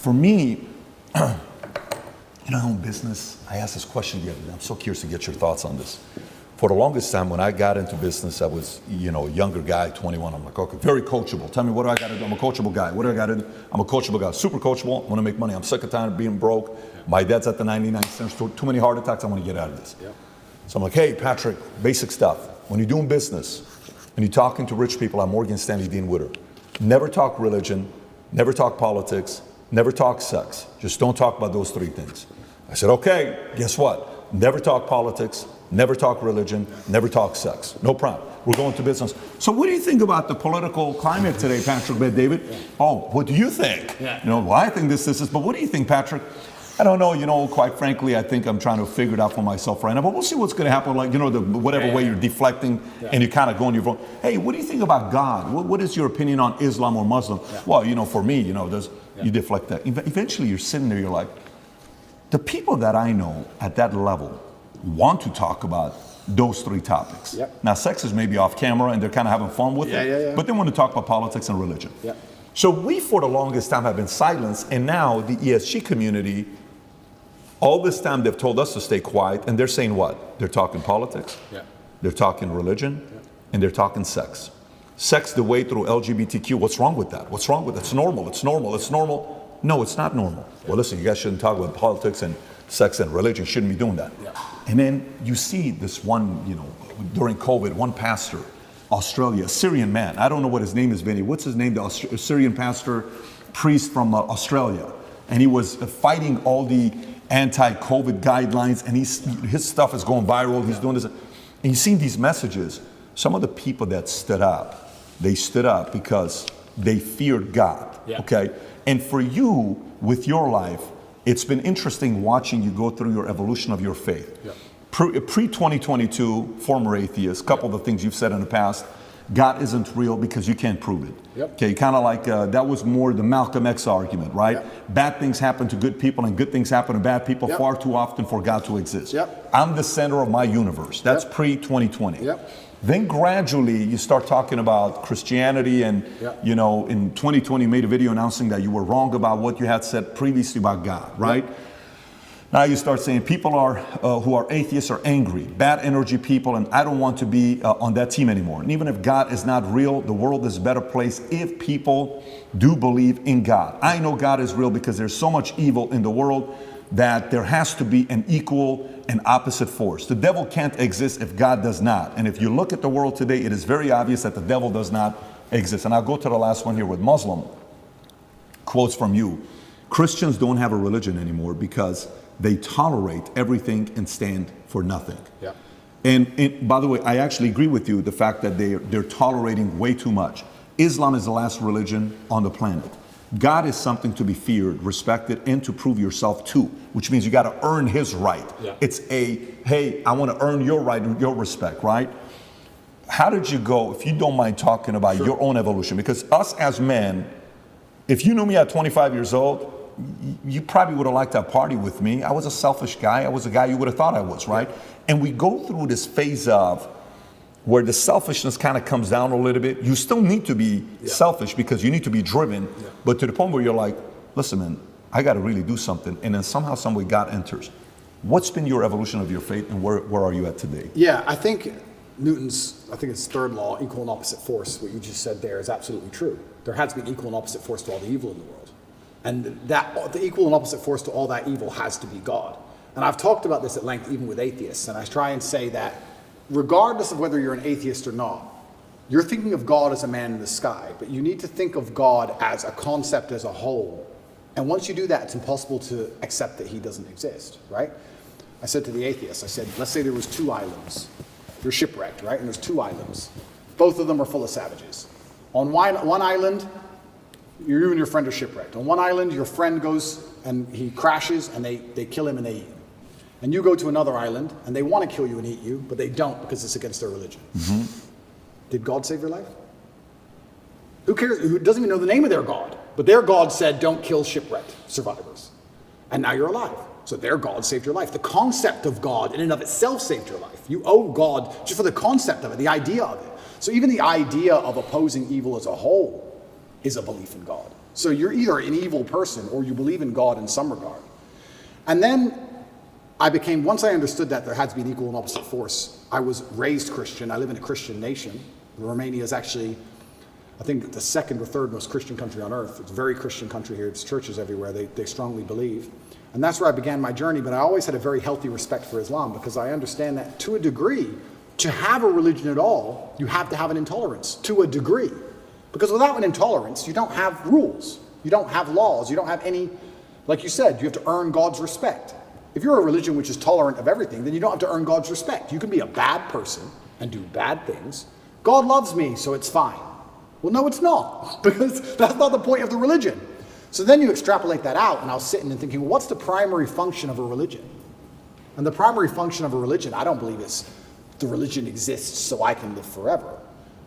For me, I own business. I asked this question the other day. I'm so curious to get your thoughts on this. For the longest time, when I got into business, I was, a younger guy, 21. I'm like, okay, very coachable. Tell me, what do I got to do? I'm a coachable guy. What do I got to do? I'm a coachable guy, super coachable. I want to make money. I'm sick and tired of being broke. My dad's at the 99 cents. Too many heart attacks. I want to get out of this. So I'm like, hey, Patrick, basic stuff. When you're doing business and you're talking to rich people at Morgan Stanley, Dean Witter, never talk religion, never talk politics, never talk sex. Just don't talk about those three things. I said, okay, guess what? Never talk politics, never talk religion, never talk sex. No problem. We're going to business. So what do you think about the political climate today, Patrick, David? Oh, what do you think? Well, I think this is, but what do you think, Patrick? I don't know, quite frankly, I think I'm trying to figure it out for myself right now, but we'll see what's going to happen, like, whatever way you're deflecting and you kind of go on your phone. Hey, what do you think about God? What is your opinion on Islam or Muslim? Well, for me, you deflect that. Eventually you're sitting there, you're like, the people that I know at that level want to talk about those three topics. Now, sex is maybe off camera and they're kind of having fun with it, but they want to talk about politics and religion. So we, for the longest time, have been silenced, and now the ESG community, all this time they've told us to stay quiet, and they're saying what? They're talking politics, they're talking religion, and they're talking sex. Sex the way through LGBTQ, what's wrong with that? What's wrong with it? It's normal, it's normal, it's normal. No, it's not normal. Well, listen, you guys shouldn't talk about politics and sex and religion, shouldn't be doing that. And then you see this one, during COVID, one pastor, Australia, a Syrian man. I don't know what his name is, Vinny. What's his name? The Syrian pastor, priest from Australia. And he was fighting all the anti-COVID guidelines, and his stuff is going viral. He's doing this. And you've seen these messages. Some of the people that stood up, they stood up because they feared God, okay? And for you, with your life, it's been interesting watching you go through your evolution of your faith. Pre-2022, former atheist, couple of the things you've said in the past, God isn't real because you can't prove it. Okay, kind of like, that was more the Malcolm X argument, right? Bad things happen to good people and good things happen to bad people far too often for God to exist. I'm the center of my universe. That's pre-2020. Then gradually you start talking about Christianity and, in 2020 you made a video announcing that you were wrong about what you had said previously about God, right? Now you start saying people who are atheists are angry, bad energy people, and I don't want to be on that team anymore. And even if God is not real, the world is a better place if people do believe in God. I know God is real because there's so much evil in the world that there has to be an equal and opposite force. The devil can't exist if God does not. And if you look at the world today, it is very obvious that the devil does not exist. And I'll go to the last one here with Muslim. Quotes from you. Christians don't have a religion anymore because they tolerate everything and stand for nothing. And by the way, I actually agree with you, the fact that they're tolerating way too much. Islam is the last religion on the planet. God is something to be feared, respected, and to prove yourself to, which means you got to earn his right. It's hey, I want to earn your right and your respect, right? How did you go, if you don't mind talking about your own evolution? Because us as men, if you knew me at 25 years old, you probably would have liked to party with me. I was a selfish guy. I was a guy you would have thought I was, right? And we go through this phase of where the selfishness kind of comes down a little bit. You still need to be selfish because you need to be driven, but to the point where you're like, listen, man, I got to really do something. And then somehow, some way, God enters. What's been your evolution of your faith, and where are you at today? I think it's third law, equal and opposite force. What you just said there is absolutely true. There has been equal and opposite force to all the evil in the world. And that the equal and opposite force to all that evil has to be God. And I've talked about this at length, even with atheists. And I try and say that regardless of whether you're an atheist or not, you're thinking of God as a man in the sky, but you need to think of God as a concept as a whole. And once you do that, it's impossible to accept that he doesn't exist, right? I said to the atheists, I said, let's say there was 2 islands. You're shipwrecked, right? And there's 2 islands. Both of them are full of savages. On one island, you and your friend are shipwrecked. On one island, your friend goes and he crashes and they kill him and they eat him. And you go to another island and they want to kill you and eat you, but they don't because it's against their religion. Did God save your life? Who cares? Who doesn't even know the name of their God? But their God said, don't kill shipwrecked survivors. And now you're alive. So their God saved your life. The concept of God in and of itself saved your life. You owe God just for the concept of it, the idea of it. So even the idea of opposing evil as a whole is a belief in God. So you're either an evil person or you believe in God in some regard. And then once I understood that there had to be an equal and opposite force, I was raised Christian. I live in a Christian nation. Romania is actually, I think, the second or third most Christian country on earth. It's a very Christian country here. There's churches everywhere. They strongly believe. And that's where I began my journey. But I always had a very healthy respect for Islam because I understand that to a degree, to have a religion at all, you have to have an intolerance to a degree. Because without an intolerance, you don't have rules. You don't have laws. You don't have any, like you said, you have to earn God's respect. If you're a religion which is tolerant of everything, then you don't have to earn God's respect. You can be a bad person and do bad things. God loves me, so it's fine. Well, no, it's not, because that's not the point of the religion. So then you extrapolate that out, and I was sitting and thinking, well, what's the primary function of a religion? And the primary function of a religion, I don't believe is the religion exists so I can live forever.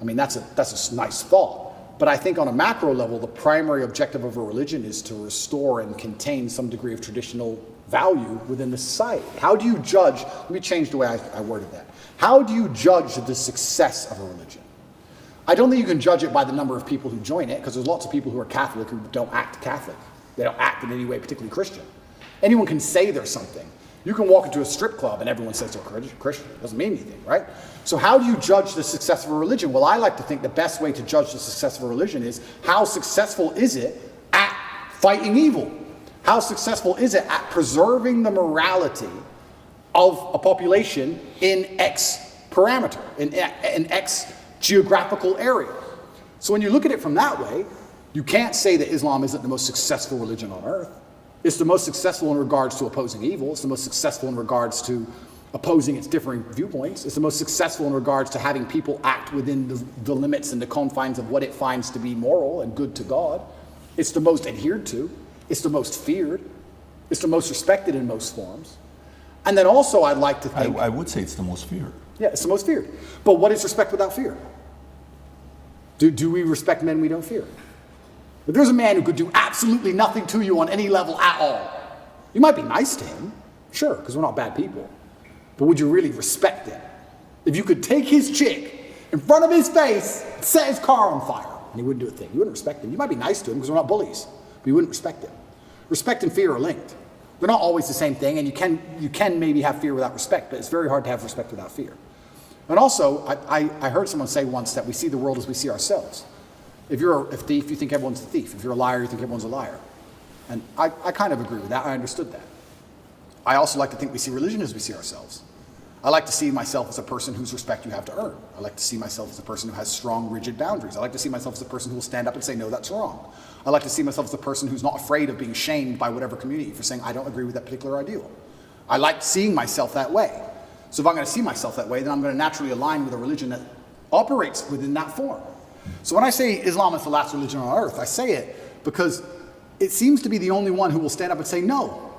I mean, that's a nice thought. But I think on a macro level, the primary objective of a religion is to restore and contain some degree of traditional value within the society. How do you judge, let me change the way I worded that. How do you judge the success of a religion? I don't think you can judge it by the number of people who join it, because there's lots of people who are Catholic who don't act Catholic. They don't act in any way particularly Christian. Anyone can say they're something. You can walk into a strip club and everyone says they're Christian. It doesn't mean anything, right? So how do you judge the success of a religion? Well, I like to think the best way to judge the success of a religion is how successful is it at fighting evil? How successful is it at preserving the morality of a population in X parameter, in X geographical area? So when you look at it from that way, you can't say that Islam isn't the most successful religion on earth. It's the most successful in regards to opposing evil. It's the most successful in regards to opposing its differing viewpoints. It's the most successful in regards to having people act within the limits and the confines of what it finds to be moral and good to God. It's the most adhered to. It's the most feared. It's the most respected in most forms. And then also I'd like to think... I would say it's the most feared. Yeah, it's the most feared. But what is respect without fear? Do we respect men we don't fear? If there's a man who could do absolutely nothing to you on any level at all, you might be nice to him, sure, because we're not bad people. But would you really respect him? If you could take his chick in front of his face, set his car on fire, and he wouldn't do a thing, you wouldn't respect him. You might be nice to him because we're not bullies, but you wouldn't respect him. Respect and fear are linked. They're not always the same thing, and you can maybe have fear without respect, but it's very hard to have respect without fear. And also, I heard someone say once that we see the world as we see ourselves. If you're a thief, you think everyone's a thief. If you're a liar, you think everyone's a liar. And I kind of agree with that. I understood that. I also like to think we see religion as we see ourselves. I like to see myself as a person whose respect you have to earn. I like to see myself as a person who has strong, rigid boundaries. I like to see myself as a person who will stand up and say, no, that's wrong. I like to see myself as a person who's not afraid of being shamed by whatever community for saying, I don't agree with that particular ideal. I like seeing myself that way. So if I'm going to see myself that way, then I'm going to naturally align with a religion that operates within that form. So when I say Islam is the last religion on earth, I say it because it seems to be the only one who will stand up and say, no,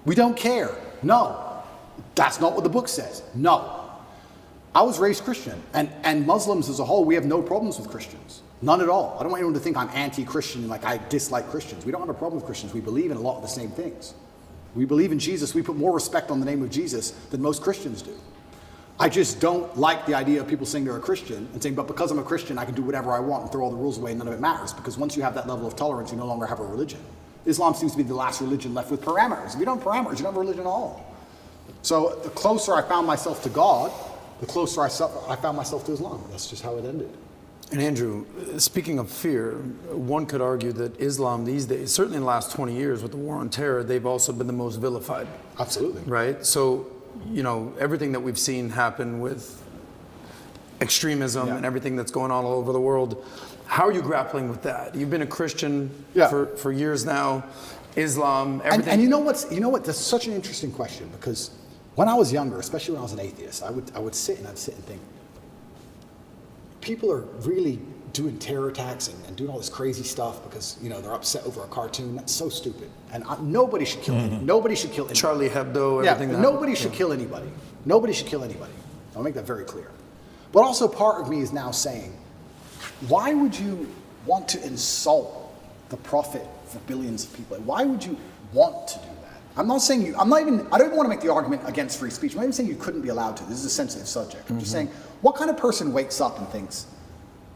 we don't care. No, that's not what the book says. No. I was raised Christian, and Muslims as a whole, we have no problems with Christians. None at all. I don't want anyone to think I'm anti-Christian and like I dislike Christians. We don't have a problem with Christians. We believe in a lot of the same things. We believe in Jesus. We put more respect on the name of Jesus than most Christians do. I just don't like the idea of people saying they're a Christian and saying, but because I'm a Christian, I can do whatever I want and throw all the rules away and none of it matters. Because once you have that level of tolerance, you no longer have a religion. Islam seems to be the last religion left with parameters. If you don't have parameters, you don't have a religion at all. So the closer I found myself to God, the closer I found myself to Islam. That's just how it ended. And Andrew, speaking of fear, one could argue that Islam these days, certainly in the last 20 years with the war on terror, they've also been the most vilified. Absolutely. Right? So, you know, everything that we've seen happen with extremism and everything that's going on all over the world, how are you grappling with that? You've been a Christian for years now, Islam, everything. And you know what? That's such an interesting question, because when I was younger, especially when I was an atheist, I would sit and think, people are really doing terror attacks and doing all this crazy stuff because, you know, they're upset over a cartoon. That's so stupid. And nobody should kill anybody. Nobody should kill anybody. Charlie Hebdo, everything. Yeah, nobody should kill anybody. Nobody should kill anybody. I'll make that very clear. But also part of me is now saying, why would you want to insult the prophet for billions of people? Why would you want to do that? I don't even want to make the argument against free speech. I'm not even saying you couldn't be allowed to. This is a sensitive subject. I'm just saying, what kind of person wakes up and thinks,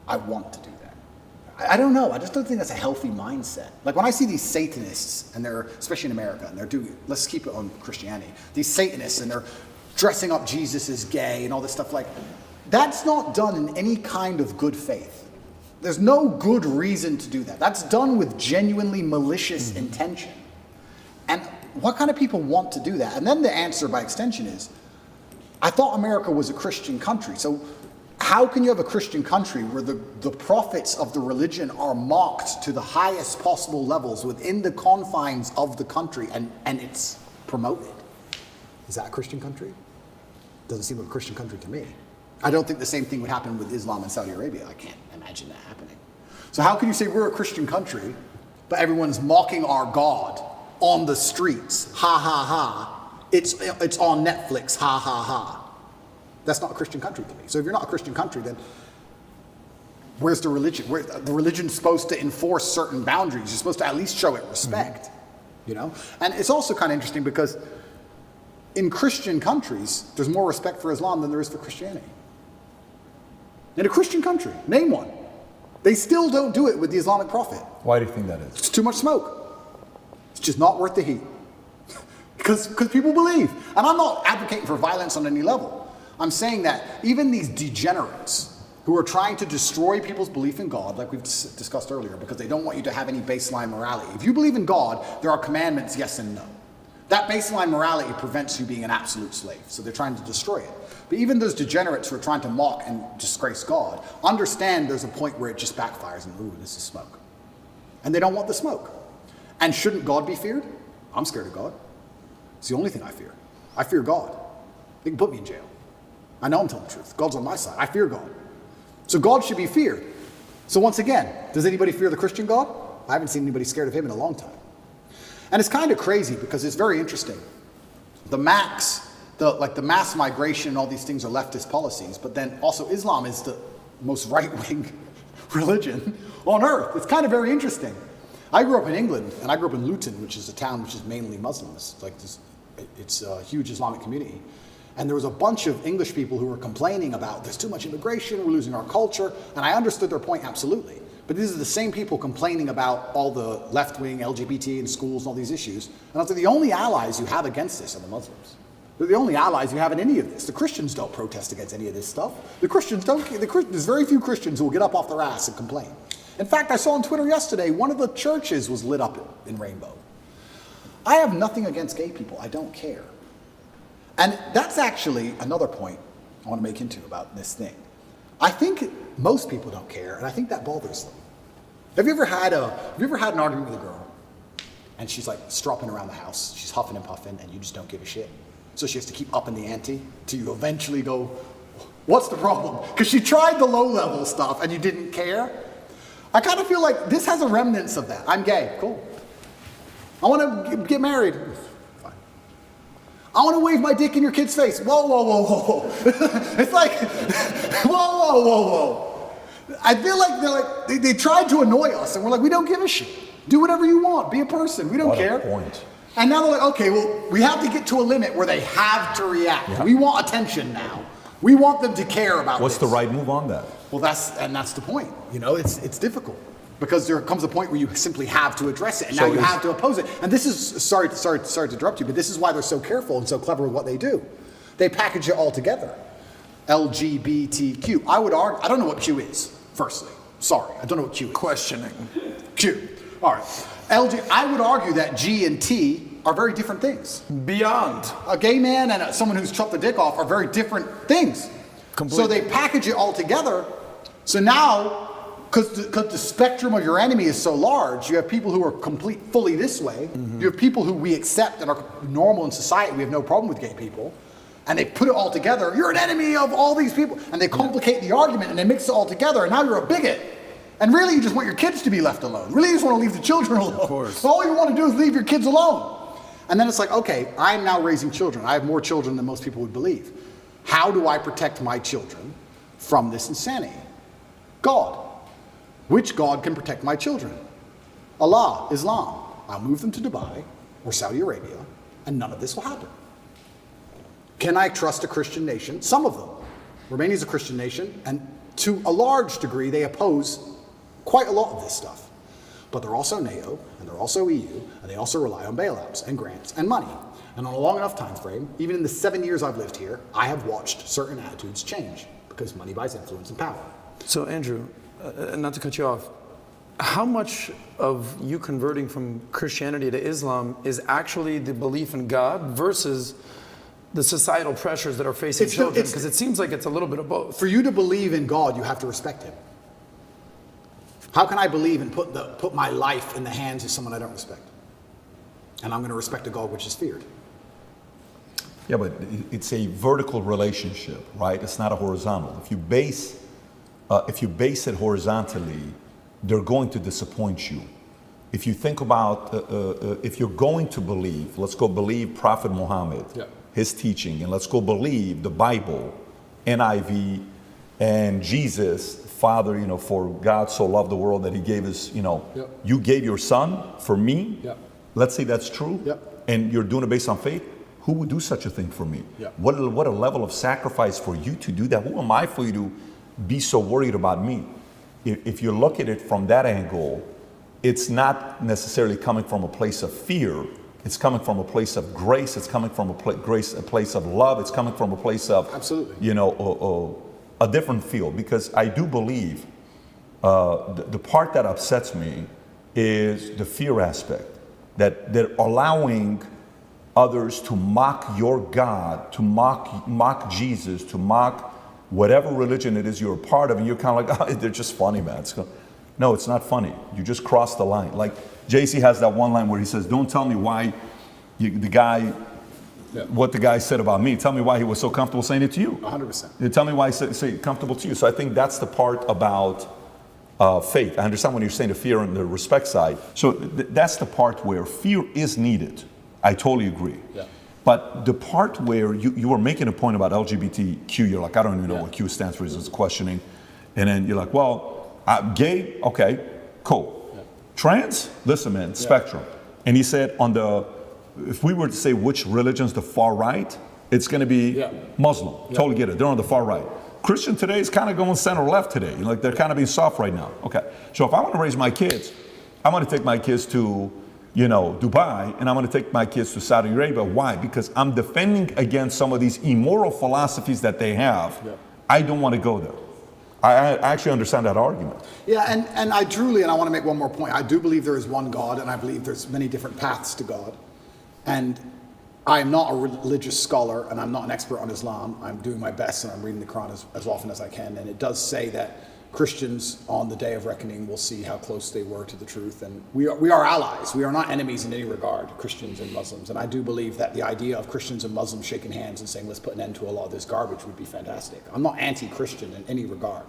I want to do that? I don't know. I just don't think that's a healthy mindset. Like when I see these Satanists, and they're, especially in America, and they're doing, let's keep it on Christianity, these Satanists, and they're dressing up Jesus as gay and all this stuff, like, that's not done in any kind of good faith. There's no good reason to do that. That's done with genuinely malicious intention. And what kind of people want to do that? And then the answer by extension is, I thought America was a Christian country. So how can you have a Christian country where the prophets of the religion are mocked to the highest possible levels within the confines of the country, and it's promoted? Is that a Christian country? Doesn't seem like a Christian country to me. I don't think the same thing would happen with Islam in Saudi Arabia. I can't imagine that happening. So how can you say we're a Christian country, but everyone's mocking our God on the streets? Ha ha ha. It's on Netflix. Ha ha ha. That's not a Christian country to me. So if you're not a Christian country, then where's the religion? The religion's supposed to enforce certain boundaries. You're supposed to at least show it respect, you know? And it's also kind of interesting because in Christian countries, there's more respect for Islam than there is for Christianity. In a Christian country, name one. They still don't do it with the Islamic Prophet. Why do you think that is? It's too much smoke. It's just not worth the heat. Because people believe. And I'm not advocating for violence on any level. I'm saying that even these degenerates who are trying to destroy people's belief in God, like we've discussed earlier, because they don't want you to have any baseline morality. If you believe in God, there are commandments, yes and no. That baseline morality prevents you being an absolute slave. So they're trying to destroy it. But even those degenerates who are trying to mock and disgrace God, understand there's a point where it just backfires and, ooh, this is smoke. And they don't want the smoke. And shouldn't God be feared? I'm scared of God. It's the only thing I fear. I fear God. They can put me in jail. I know I'm telling the truth. God's on my side. I fear God. So God should be feared. So once again, does anybody fear the Christian God? I haven't seen anybody scared of him in a long time. And it's kind of crazy because it's very interesting. The mass migration and all these things are leftist policies, but then also Islam is the most right-wing religion on earth. It's kind of very interesting. I grew up in England, and I grew up in Luton, which is a town which is mainly Muslims. It's a huge Islamic community. And there was a bunch of English people who were complaining about there's too much immigration, we're losing our culture, and I understood their point absolutely. But these are the same people complaining about all the left-wing LGBT in schools and all these issues. And I was like, the only allies you have against this are the Muslims. They're the only allies you have in any of this. The Christians don't protest against any of this stuff. The Christians don't. There's very few Christians who will get up off their ass and complain. In fact, I saw on Twitter yesterday, one of the churches was lit up in rainbow. I have nothing against gay people. I don't care. And that's actually another point I want to make into about this thing. I think most people don't care, and I think that bothers them. Have you ever had an argument with a girl, and she's like stropping around the house, she's huffing and puffing, and you just don't give a shit? So she has to keep upping the ante till you eventually go, what's the problem? Because she tried the low-level stuff, and you didn't care. I kind of feel like this has a remnants of that. I'm gay, cool. I want to get married. I want to wave my dick in your kid's face. Whoa, whoa, whoa, whoa, whoa. It's like, whoa, whoa, whoa, whoa. I feel like they tried to annoy us, and we're like, we don't give a shit. Do whatever you want. Be a person. We don't care. Point. And now they're like, okay, well, we have to get to a limit where they have to react. Yeah. We want attention now. We want them to care about What's the right move on that? Well, that's the point. You know, it's difficult. Because there comes a point where you simply have to address it, and now you have to oppose it. And this is, sorry to interrupt you, but this is why they're so careful and so clever with what they do. They package it all together. LGBTQ. I would argue, I don't know what Q is, firstly. Sorry, I don't know what Q is. Questioning. Q. All right. I would argue that G and T are very different things. Beyond. A gay man and someone who's chopped the dick off are very different things. Completely. So they package it all together. So now, because the spectrum of your enemy is so large, you have people who are fully this way. Mm-hmm. You have people who we accept and are normal in society. We have no problem with gay people. And they put it all together. You're an enemy of all these people. And they complicate the argument and they mix it all together. And now you're a bigot. And really you just want your kids to be left alone. Really you just want to leave the children alone. Of course. All you want to do is leave your kids alone. And then it's like, okay, I'm now raising children. I have more children than most people would believe. How do I protect my children from this insanity? God. Which God can protect my children? Allah, Islam. I'll move them to Dubai or Saudi Arabia, and none of this will happen. Can I trust a Christian nation? Some of them. Romania is a Christian nation, and to a large degree, they oppose quite a lot of this stuff. But they're also NATO, and they're also EU, and they also rely on bailouts and grants and money. And on a long enough time frame, even in the 7 years I've lived here, I have watched certain attitudes change because money buys influence and power. So Andrew, not to cut you off, how much of you converting from Christianity to Islam is actually the belief in God versus the societal pressures that are facing children? Because it seems like it's a little bit of both. For you to believe in God, you have to respect him. How can I believe and put my life in the hands of someone I don't respect? And I'm going to respect a God which is feared. Yeah, but it's a vertical relationship, right? It's not a horizontal. If you base it horizontally, they're going to disappoint you. If you think about, if you're going to believe, let's go believe Prophet Muhammad, his teaching, and let's go believe the Bible, NIV, and Jesus, Father, for God so loved the world that he gave his, you gave your son for me. Let's say that's true. And you're doing it based on faith. Who would do such a thing for me? What a level of sacrifice for you to do that. Who am I for you to be so worried about me? If you look at it from that angle, it's not necessarily coming from a place of fear. It's coming from a place of grace. It's coming from a place of love. It's coming from a place of, a different feel. Because I do believe the part that upsets me is the fear aspect, that they're allowing others to mock your God, to mock Jesus, to mock whatever religion it is you're a part of, and you're kind of like, oh, they're just funny, man. No, it's not funny. You just crossed the line. Like JC has that one line where he says, don't tell me why what the guy said about me. Tell me why he was so comfortable saying it to you. 100%. Tell me why he said comfortable to you. So I think that's the part about faith. I understand when you're saying the fear and the respect side. So that's the part where fear is needed. I totally agree. But the part where you were making a point about LGBTQ, you're like, I don't even know what Q stands for, is questioning. And then you're like, well, gay, okay, cool. Trans, listen, man, spectrum. And he said if we were to say which religion's the far right, it's going to be Muslim. Totally get it. They're on the far right. Christian today is kind of going center left today. Like they're kind of being soft right now. Okay. So if I want to raise my kids, I want to take my kids to Dubai, and I'm going to take my kids to Saudi Arabia. Why? Because I'm defending against some of these immoral philosophies that they have. I don't want to go there. I actually understand that argument. Yeah, and I want to make one more point. I do believe there is one God, and I believe there's many different paths to God. And I'm not a religious scholar, and I'm not an expert on Islam. I'm doing my best, and I'm reading the Quran as often as I can. And it does say that Christians on the day of reckoning will see how close they were to the truth. And we are allies. We are not enemies in any regard, Christians and Muslims. And I do believe that the idea of Christians and Muslims shaking hands and saying, let's put an end to a lot of this garbage would be fantastic. I'm not anti-Christian in any regard.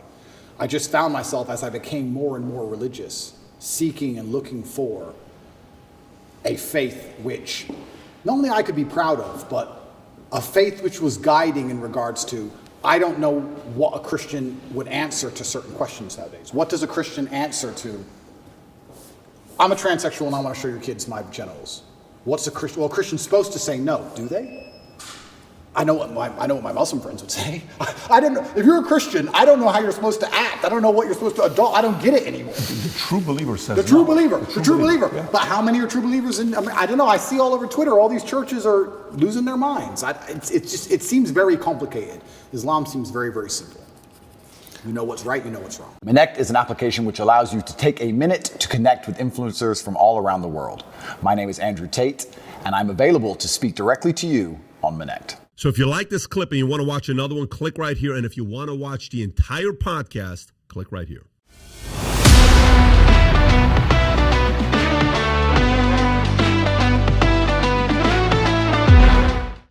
I just found myself, as I became more and more religious, seeking and looking for a faith which not only I could be proud of, but a faith which was guiding in regards to, I don't know what a Christian would answer to certain questions nowadays. What does a Christian answer to? I'm a transsexual and I want to show your kids my genitals. What's a Christian? Well, a Christian's supposed to say no, do they? I know what my Muslim friends would say. I don't know. If you're a Christian, I don't know how you're supposed to act. I don't know what you're supposed to adopt. I don't get it anymore. The true believer says the true no. believer. The true believer. Yeah. But how many are true believers? I don't know. I see all over Twitter, all these churches are losing their minds. It seems very complicated. Islam seems very, very simple. You know what's right, you know what's wrong. Connect is an application which allows you to take a minute to connect with influencers from all around the world. My name is Andrew Tate, and I'm available to speak directly to you on Connect. So if you like this clip and you want to watch another one, click right here. And if you want to watch the entire podcast, click right here.